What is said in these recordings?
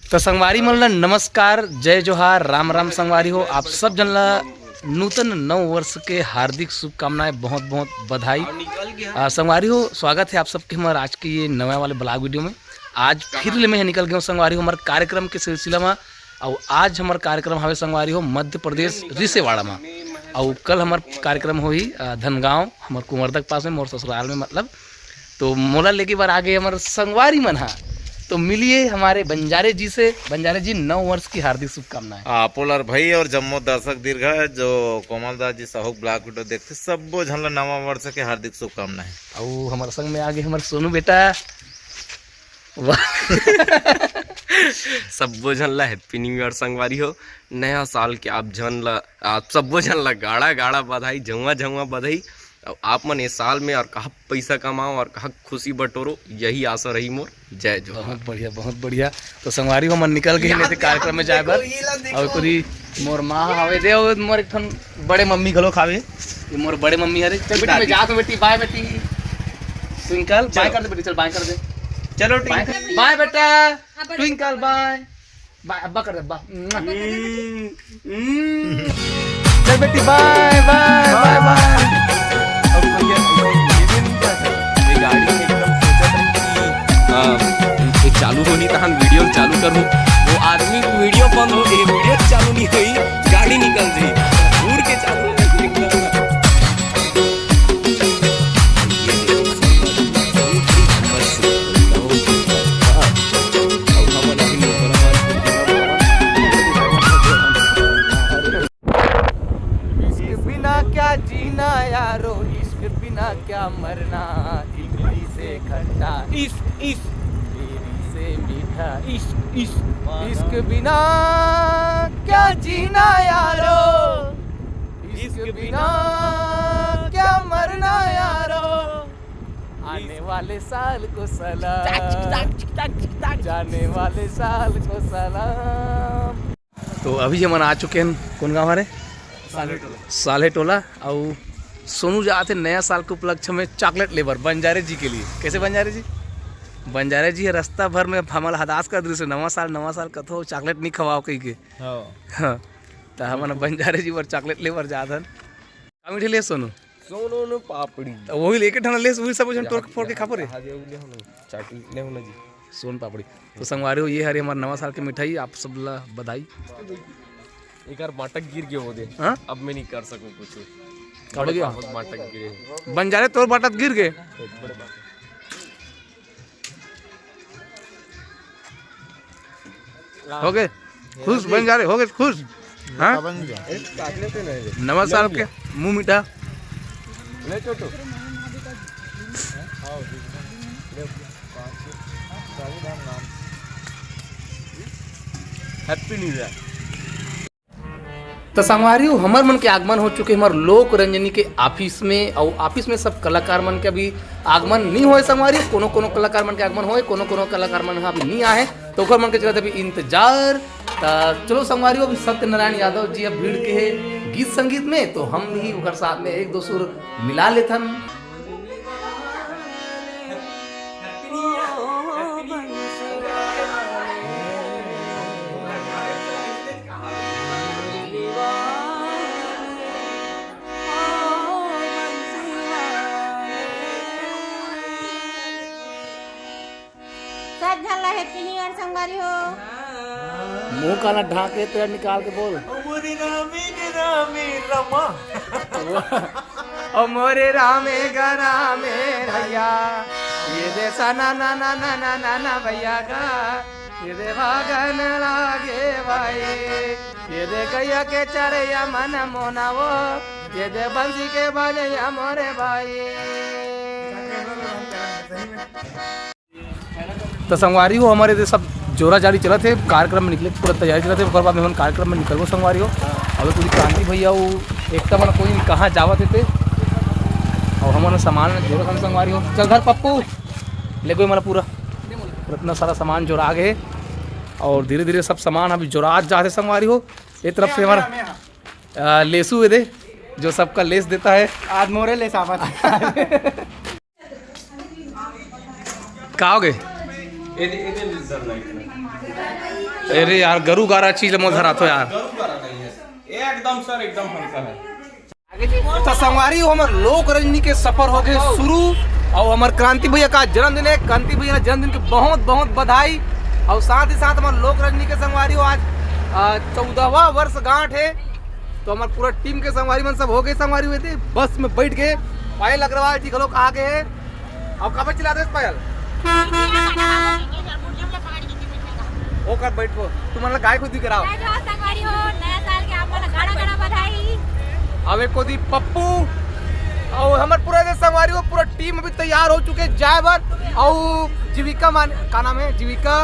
तो संगवारी मन ला नमस्कार, जय जोहार, राम राम संगवारी हो। आप सब जन ला नूतन नव वर्ष के हार्दिक शुभकामनाएं, बहुत बहुत बधाई। संगवारी हो, स्वागत है आप सबके हमारे आज के ये नए वाले ब्लॉग वीडियो में। आज फिर ले मैं निकल गया हूँ संगवारी हो हमारे कार्यक्रम के सिलसिला में। और आज हमारा कार्यक्रम हवे संगवारी हो मध्य प्रदेश रिसेवाड़ा में। और कल हमारा कार्यक्रम हो ही धनगांव हमारे कुंवरदक पास में, मोर ससुराल में मतलब। तो मोला लेके बार आगे हमारे संगवारी मन हा, तो मिलिए हमारे बंजारे जी से। बंजारे जी, 9 वर्ष की हार्दिक शुभकामनाएं। पोलर भाई और जम्मू दर्शक दीर्घ जो कोमल दास जी साहू ब्लॉग वीडियो देखते सब झन नवा वर्ष के हार्दिक शुभकामनाएं। और हमारे संग में आगे हमारे सोनू बेटा सबो झन ला हैप्पी न्यू ईयर संगवारी हो। नया साल के आप सबो झन ला गाड़ा गाड़ा बधाई, जमुआ जमुआ बधाई। और आप मन इस साल में और कहा पैसा कमाओ और कहा खुशी बटोरो, यही आशा रही मोर। जय जो। बहुत बढ़िया, बहुत बढ़िया। तो संगवारी हो मन निकल गए नहीं कार्यक्रम में जाए बर। और कोई मोर माँ हवे दे और मोर एक ठन बड़े मम्मी घलो खावे। ये मोर बड़े मम्मी हरे। चल बेटी मैं जात हूं बेटी, बाय बेटी। ट्विंकल बाय कर दे बेटी, चल बाय कर दे। चलो बाय बेटा, ट्विंकल बाय बाय। अब्बा कर दे अब्बा। चल बेटी बाय बाय बाय बाय। गाड़ी एक चालू होनी तो हम वीडियो चालू करूँ, वो आदमी वीडियो बंद हो गई, वीडियो चालू नहीं हुई, गाड़ी निकल गई दूर के चालू। इश्क बिना क्या जीना यारो, इश्क बिना क्या मरना। इमली से खट्टा इश्क, इश्क तेरी से मीठा इश्क, इश्क इश्क बिना क्या जीना यारो, इश्क बिना क्या मरना यारो। आने वाले साल को सलाम, जाने वाले साल को सलाम। तो अभी जो मन आ चुके हैं कौन गाँव हमारे साले टोला। और सोनू जाते नया साल के उपलक्ष्य में चॉकलेट लेबर बंजारे जी के लिए। कैसे बंजारे जी? बंजारे जी रास्ता भर में हमारा हदास कर दृश्य, नवा साल कथो चॉकलेट नहीं खवाओ कही के। हाँ, तो हम बंजारे जी पर चॉकलेट लेबर जाधन का मीठे ले सोनू सोनू पापड़ी तो वही लेके ठन ले वही सब जन तोड़ फोड़ के खा पड़े चाटी ले होना जी सोन पापड़ी। तो संगवारी हो, ये हरे हमारा नवा साल की मिठाई, आप सब ला बधाई। एक बार माटक गिर गए हो दे। हाँ? अब मैं नहीं कर सकूं कुछ। कब गया माटक गिरे बंजारे तोर बाटत गिर गए। हो गए खुश बंजारे, हो गए खुश। हाँ, नवा साल के मुंह मीठा। Happy new year. तो संगवारी हो, हमार मन के आगमन हो चुके हमारे लोक रंजनी के ऑफिस में। और ऑफिस में सब कलाकार मन के अभी आगमन नहीं होए संगवारी। कोनो कोनो कलाकार मन के आगमन होए, कोनो कोनो कलाकार मन अभी नहीं आए। तो ओकर मन के चलते अभी इंतजार। तो चलो संगवारी हो, अभी सत्यनारायण यादव जी अब भीड़ के है गीत संगीत में, तो हम भी ओकर साथ में एक दो सुर मिला लेथन। हैप्पी न्यू ईयर संगवारी हो। मुंह काला ढाके तो निकाल के बोल। ओ मोरे रामे गरामे भैया, ये दे सना ना ना ना ना ना ना भैया का, ये दे भागन लागे भाई, ये दे गैया के चरैया मन मोना वो, ये दे बंसी के बजैया मोरे भाई। तो संगवारी हो, हमारे सब जोरा जारी चला थे, कार्यक्रम में निकले पूरा तैयारी चला थे। उसके बाद में हम कार्यक्रम में निकल गो संगवारी हो। अब पूरी क्रांति भैया वो एक मन कोई कहाँ जावत थे और हमारा सामान जोरा हम संगवारी हो। चल घर पप्पू ले गए, मतलब पूरा इतना सारा सामान जोरा गए। और धीरे धीरे सब सामान अभी जोरा जाते संगवारी हो। एक तरफ से हमारा लेसू दे जो सबका लेस देता है, आज मोरे लेस आवत का हो गए अरे यार गरु गारा चीज मोधर आतो यार एकदम सर एकदम हल्का है। तो संगवारी हो हमार लोक रजनी के सफर हो गए शुरू और हमार क्रांति भैया का जन्मदिन है। क्रांति भैया जन्मदिन की बहुत बहुत बधाई और साथ ही साथ हमारे लोक रजनी के संगवारी हो आज 14वां वर्ष गांठ है। तो हमारे पूरा टीम के संगवारी मन सब हो गए संगवारी हुए थे बस में बैठ गए। पायल अग्रवाल जी लोग आ गए हैं। अब कहाँ पे चलाते पायल वो कर बैठो तुम गाय खुद कराओ। हमें को दी पप्पू और हमारे पूरा संगवारी हो पूरा टीम अभी तैयार हो चुके जाए भर और जीविका मान का नाम है जीविका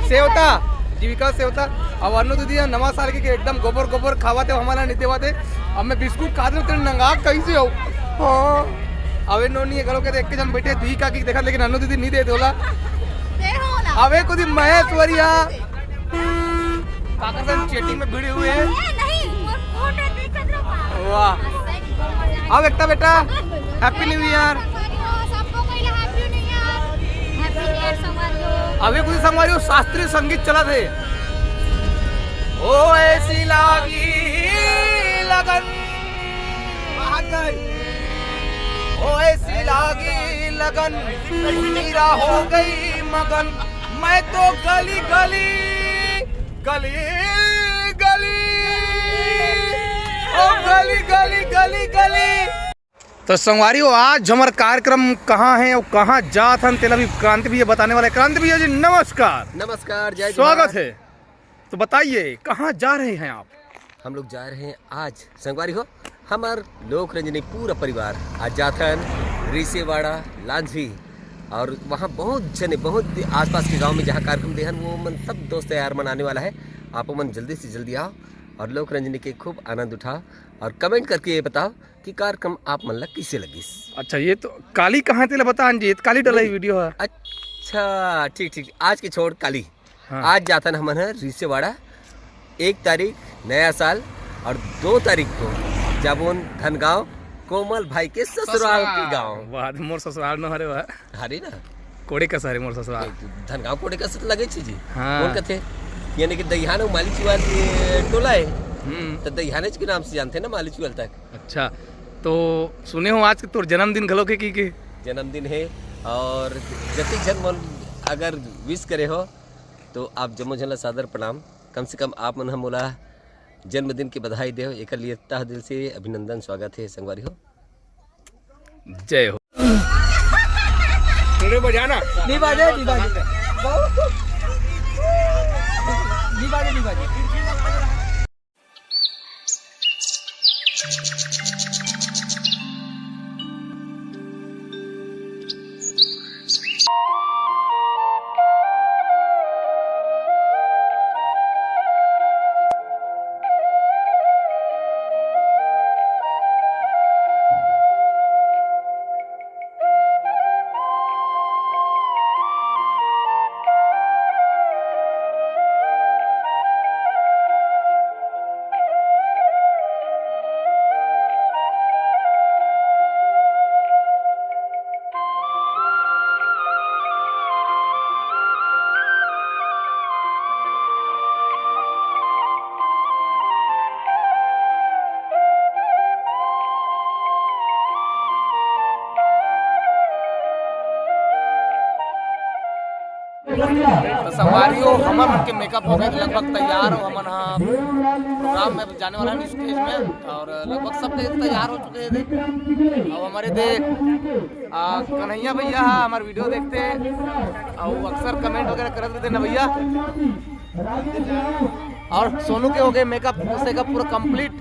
सेवता अब अनु दीदी नवा साल के एकदम गोबर गोबर खावाते हमारा नहीं देवाते अब मैं बिस्कुट खा दे नंगा कैसे हो हाँ अवे नोनी घरों के देख के जन बैठे दी का देखा लेकिन अनु दीदी नहीं देते होला अवे को दी महेश्वरिया काका सन चैटिंग में भिड़े हुए हैं। वाह अब एकता बेटा हैप्पी न्यू ईयर। अभी कुछ संगवारी हो शास्त्रीय संगीत चला थे ओ ऐसी लागी लगन ओ ऐसी लागी लगन मीरा हो गई मगन मैं तो गली गली गली गली ओ गली गली गली गली। तो संगवारी हो आज हमारा कार्यक्रम कहाँ है और कहाँ जात हम तेल अभी क्रांति भैया बताने वाले। क्रांति भैया जी नमस्कार। नमस्कार जय स्वागत है। तो बताइए कहाँ जा रहे हैं आप। हम लोग जा रहे हैं आज संगवारी हो हमार लोक रंजनी पूरा परिवार आज जाथन रिसेवाड़ा लांझी और वहाँ बहुत जने बहुत आसपास के गांव में जहाँ कार्यक्रम देहन वो मन सब दोस्त यार मनाने वाला है। आप मन जल्दी से जल्दी आओ और लोक रंजनी के खूब आनंद उठाओ और कमेंट करके ये बताओ कि कार्यक्रम आप मन लग किसे लगी। अच्छा ये तो काली कहाँ थे बता जी काली डला वीडियो है। अच्छा ठीक ठीक आज के छोड़ काली हाँ। आज जाता ना हमन रिसेवाड़ा 1 तारीख नया साल और 2 तारीख को जाबोन धनगांव कोमल भाई के ससुराल के गांव मोर ससुराल न हरे वह हरी ना कोड़े का सारे मोर ससुराल धनगांव कोड़े का सत लगे छी जी हाँ। कौन कथे यानी कि दहियान माली चुवाल के टोला है तो दहियानेज के नाम से जानते ना माली चुवाल तक। अच्छा तो सुने हो आज तोर जन्मदिन घलो के की जन्मदिन है और जति जन मन अगर विश करे हो तो आप जम्मो झन ला सादर प्रणाम। कम से कम आप मन मोला जन्मदिन की बधाई दे एक लिए तह दिल से अभिनंदन स्वागत है संगवारी हो जय हो। बजाना नहीं बाजे नहीं बाजे नहीं बाजे नहीं बाजे। तो संगवारी हो हमन मन के मेकअप हो गए लगभग तैयार हो हमन प्रोग्राम में जाने वाला है स्टेज में और लगभग सब तैयार हो चुके हैं। और हमारे कन्हैया भैया हमारे वीडियो देखते और अक्सर कमेंट वगैरह करते रहते ना भैया। और सोनू के हो गए मेकअप पूरा कंप्लीट।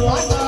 Thank you.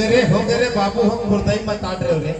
हो गए रे बाबू हम हृदय मत आट रहे हो रे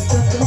Thank you.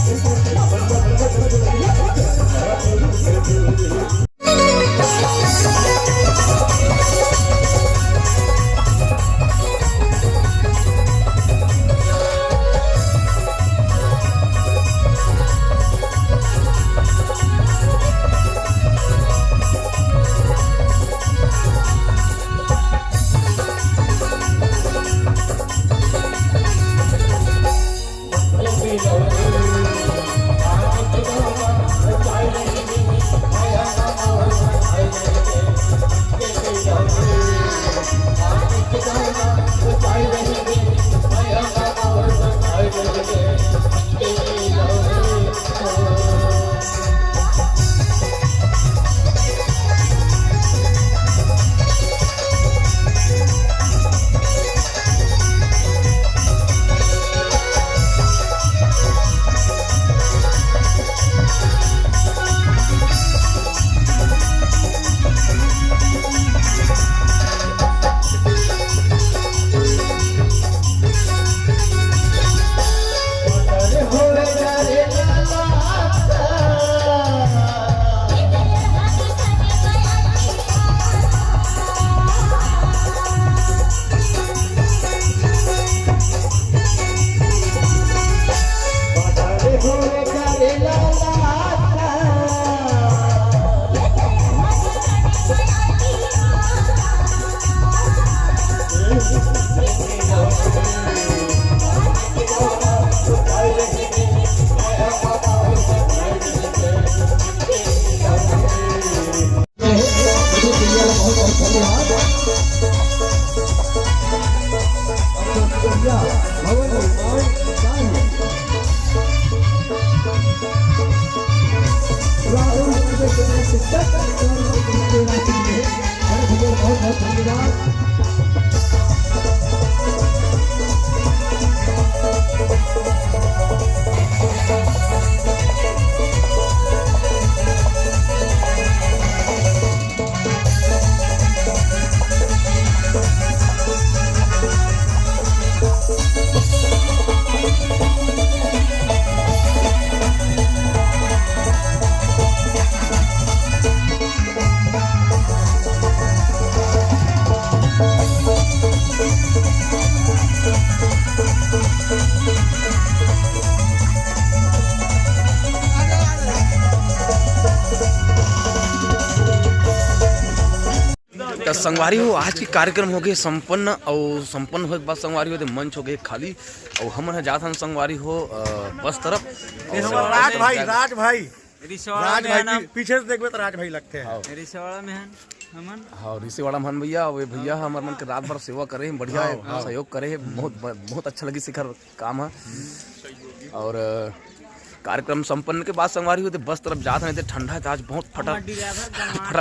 तो संगवारी हो आज के कार्यक्रम हो गए संपन्न और संपन्न होने के बाद संगवारी हो मंच हो गए खाली और हम जात हम संगवारी हो बस तरफ राज भाई पीछे से देखबे तो राज भाई लगते हैं हाँ ऋषिवाड़ा महन भैया वे भैया हमारे मन के रात भर सेवा करे हैं बढ़िया सहयोग करे हैं बहुत अच्छा लगी शिखर काम है और कार्यक्रम संपन्न के बाद संगवारी होते बस तरफ जाते नहीं थे ठंडा है आज बहुत फटा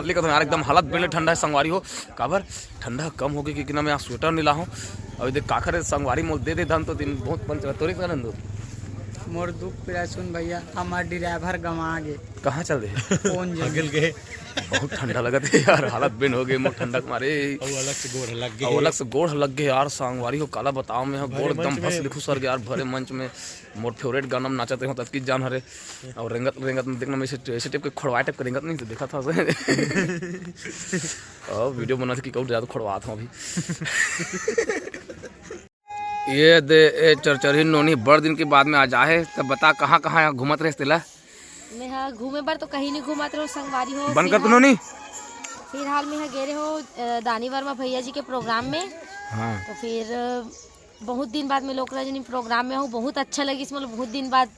लेकर यार एकदम हालत बेले ठंडा है संगवारी हो काबर ठंडा कम हो गई क्योंकि ना मैं यहाँ स्वेटर नहीं ला हूँ और देख काखर संगवारी मोल दे धन तो दिन बहुत पंच तोरी कर मोर दुख पिरा सुन भैया हमार ड्राइवर गवा गे कहाँ चल रहे कौन जगल गए बहुत ठंडा लगा थे यार हालत बेन हो गई मोर ठंडा के मारे अलग से गोड़ लग गए अलग से गोड़ लग गए यार संगवारी हो काला बताओ में गोड़ एकदम फंस लिखू सर यार भरे मंच में मोर फेवरेट गाना में नाचते हो तब जान हरे और रेंगत रेंगत में देखना मैं ऐसे टाइप के खड़वाए टाइप का रेंगत नहीं तो देखा था और वीडियो बना थी कि कौन ज़्यादा खड़वाता हूँ अभी ये दे चरचरी नोनी बड़ दिन के बाद में आ जाए तब बता कहाँ कहाँ घूमत रहे तेला मैं हाँ घूमे बार तो कहीं नहीं घूमत रहो संगवारी हो बंद कर तू नोनी फिलहाल में गे रहे हो दानी वर्मा भैया जी के प्रोग्राम में हाँ तो फिर बहुत दिन बाद में लोक रंजनी प्रोग्राम में हूँ बहुत अच्छा लगी इसमें बहुत दिन बाद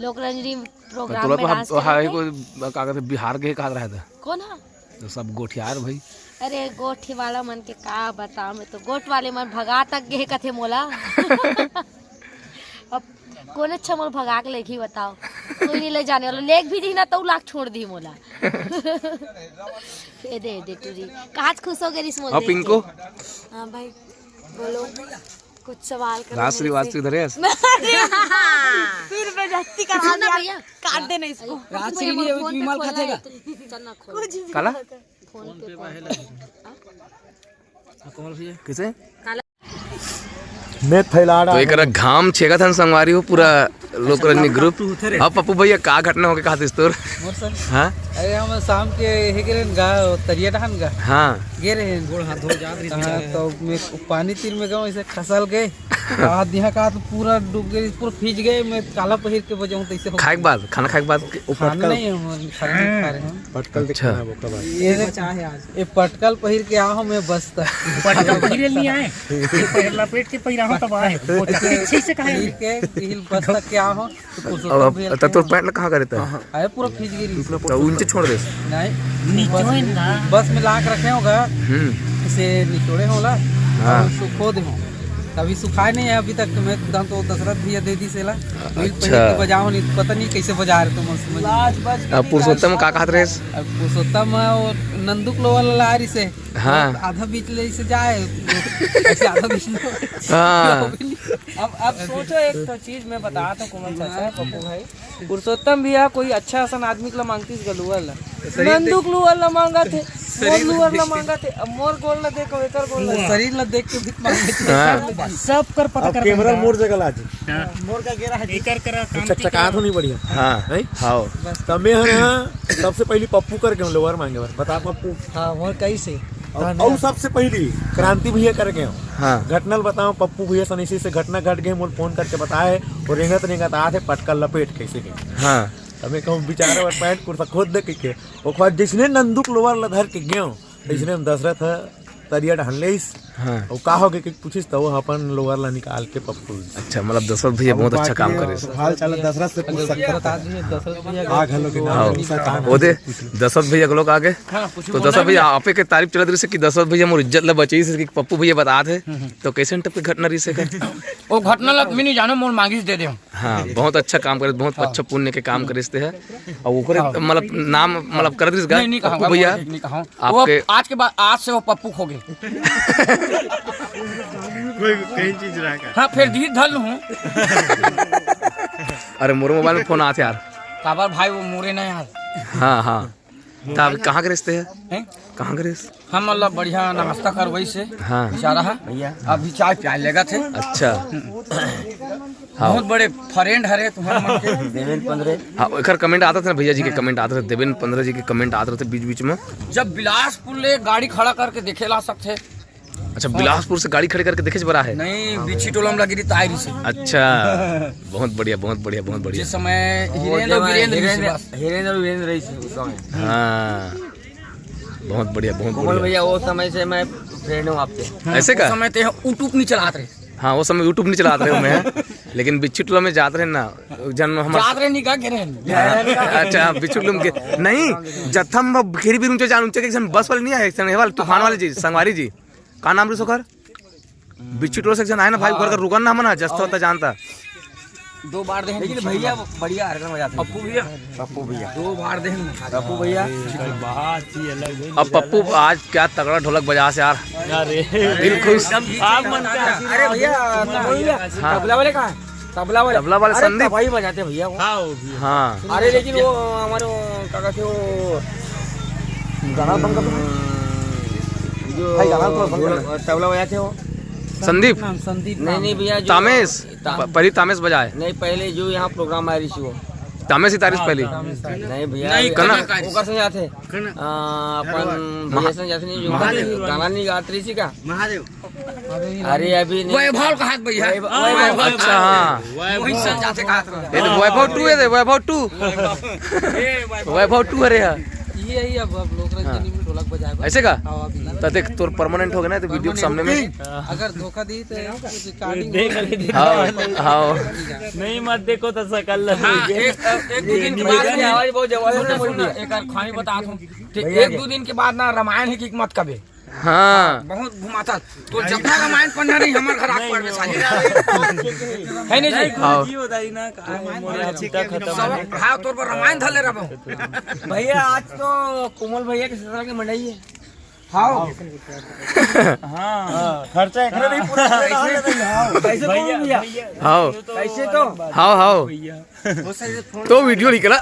लोक रंजनी प्रोग्राम में डांस क्या कहते बिहार के कहा रहा था कौन है तो सब गोठियार भाई अरे गोठी वाला मन के का बता मैं तो गोट वाले मन भगा तक गे कथे मोला अब कौन अच्छा मोल भगा के लेखी बताओ कोई नहीं ले जाने वाला लेक भी दी ना तो लाख छोड़ दी मोला दे टूरी काज खुश हो गई इस मोल और पिंको हाँ भाई बोलो कुछ सवाल करो राष्ट्रीय वास्तु इधर है फिर बेइज्जती करा ना भैया काट देना इसको विमल खातेगा चल ना खोल काला फोन पे किसे मैं थैलाड़ा तो एक घाम छेगा था संगवारी हो पूरा लोक रंजनी ग्रुप अब पप्पू भैया का घटना हो गया कहा तोर हाँ अरे हम शाम के हेगेरन गा तरिया डहन गा हाँ गे रहे गोड़ हाथ धो जा रही तो मैं पानी तीर में गए ऐसे खसल गए हाथ दिहा का तो पूरा डूब गए पूरा भीज गए मैं काला पहिर के बजाऊं तो ऐसे खाए के बाद खाना खाए के बाद खाना नहीं हम खा रहे हैं पटकल अच्छा ये चाहे आज ये पटकल पहिर के आओ मैं बस तक पटकल पहिरे नहीं आए पहिरला पेट के पहिरा हो तब आए अच्छे से कहे पहिर के हिल बस तक के आओ तो तोर पैंट कहाँ करे था अरे पूरा भीज गई तो उनसे छोड़ दे नहीं बस में लाके रखे होगा इसे निचोड़े होला सुखो दे अभी सुखाए नहीं है अभी तक मैं तो दशरथ भैया दे दी सेला अच्छा बजाओ नहीं पता नहीं कैसे बजा रहे तुम समझ पुरुषोत्तम का कहत रहे पुरुषोत्तम नंदुक लोवल लारी से हाँ आधा बीच ले से जाए ऐसे आधा बीच हाँ अब सोचो एक तो चीज मैं बताता हूँ कोमल चाचा पप्पू भाई पुरुषोत्तम भैया कोई अच्छा सन आदमी के मांगती गलुअल नंदुक लुअल मांगा थे लुअल मांगा थे अब मोर गोल ला देखो एकर गोल शरीर ला देख के भीख मांगे सब कर पता कर कैमरा मोर जगह लाज मोर का गेरा है एकर कर चका तो नहीं बढ़िया हाँ हाँ तब मैं सबसे पहली पप्पू करके लोअर मांगे बता पप्पू हाँ मोर कैसे और सबसे पहली क्रांति भैया कर गए हाँ घटनल बताओ पप्पू भैया सनीसी से घटना घट गई मोल फोन करके बताए और रेंगत आते पटकल लपेट कैसे गए हाँ हमें कहूँ बेचारे और पैंट कुर्ता खोद दे के ओकर बाद जिसने नंदुक लोअर ला धर के गए इसने हम दशरथ तरिया ढहलेस हाँ और का हो के पूछिस तो वो अपन लोअर ला निकाल के पप्पू अच्छा मतलब दशरथ भैया बहुत अच्छा काम करे हाल चाल दशरथ से पूछ सकता आ घलो के नाम ओदे दशरथ भैया के लोग आगे तो दशरथ भैया आपे के तारीफ चलत रही से कि दशरथ भैया मोर इज्जत ला बची से कि पप्पू भैया बता थे तो कैसे टप के घटना रही से वो घटना लग मैं नहीं जानो मोर मांगिस दे दे हाँ बहुत अच्छा काम करे बहुत अच्छा पुण्य के काम करे है और ओकरे मतलब नाम मतलब करत रही नहीं कहूंगा भैया नहीं कहूं आपके आज के बाद आज से वो पप्पू खो गए कोई कहीं चीज रहा हाँ फिर धीरे धल हूँ अरे मोरे मोबाइल में फोन आते यार काबर भाई वो मोरे ना यार हाँ हाँ तब कहाँ के रिश्ते है हैं? कहाँ के रिश्ते हम मतलब बढ़िया नाश्ता करवई से हाँ इशारा है भैया अभी चाय प्याज लेगा थे अच्छा हाँ बहुत बड़े फ्रेंड हरे तुम्हारे मन के देवेंद्र 15 हाँ एक कमेंट आता था ना भैया जी के कमेंट आते थे देवेंद्र 15 जी के कमेंट आते थे बीच बीच में जब बिलासपुर ले गाड़ी खड़ा करके देखे ला सकते अच्छा बिलासपुर से गाड़ी खड़ी करके देखे बड़ा है नहीं बिछी टोलम लगी रही तायरी से अच्छा बहुत बढ़िया बहुत बढ़िया बहुत बढ़िया जिस समय हीरेंद्र वीरेंद्र रही थी उस समय हाँ बहुत बढ़िया बहुत बढ़िया भैया वो समय से मैं फ्रेंड हूँ आपसे ऐसे का उस समय ते यूट्यूब नहीं चलाते रहे हाँ वो समय यूट्यूब नहीं चलाते रहे मैं लेकिन बिच्छू टोला में जाते रहे ना जन हम जात रहे नहीं का गिरे अच्छा बिच्छू टोला के नहीं जथम घेरी भी ऊंचे जान ऊंचे के बस वाले नहीं आए वाले तूफान वाले जी संगवारी जी का नाम रे सोकर बिच्छू टोला सेक्शन आए ना भाई घर का रुकन ना मना जस्ता होता जानता 2 बार देख लेकिन भैया बढ़िया हरकत मजाते पप्पू भैया 2 बार देख पप्पू भैया अब पप्पू आज क्या तगड़ा ढोलक बजा से यार दिल खुश अरे भैया तबला वाले कहाँ तबला वाले संदीप भाई बजाते भैया वो हाँ अरे लेकिन वो हमारे क्या कहते वो गाना बंद कर जो तबला बजाते हो संदीप नहीं भैया तामेश पहली तामेश बजाए नहीं पहले जो यहाँ प्रोग्राम आ रही थी वो तामेश ही तारीफ पहली नहीं भैया नहीं, कना ओकर संग जाते अपन भैया संग जाते नहीं जो गाना नहीं गात रही थी का अरे अभी नहीं वैभव का हाथ भैया अच्छा हाँ वही संग जाते कहत ये तो वैभव 2 है वैभव 2 वैभव 2 अरे यार ये ही अब लोग में ढोलक बजाए ऐसे का तो देख तोर परमानेंट हो गया ना तो वीडियो के सामने में अगर धोखा दी तो रिकॉर्डिंग हाँ हाँ नहीं मत देखो तो सकल एक 2 दिन के बाद आवाज बहुत जबरदस्त एक खानी बता दूं 1-2 दिन के बाद ना रामायण की हिकमत कबे हाँ बहुत घुमाता तो जब तक रामायण पढ़ना नहीं हमारे घर आग पड़वे साली है नहीं जी हाँ सब हाँ तोर पर रामायण धले रहो भैया आज तो कोमल भैया के ससुराल की मंडई है हाँ खर्चा एकरे नहीं पूरा कैसे तो भैया हाँ कैसे तो हाँ हाँ तो वीडियो निकला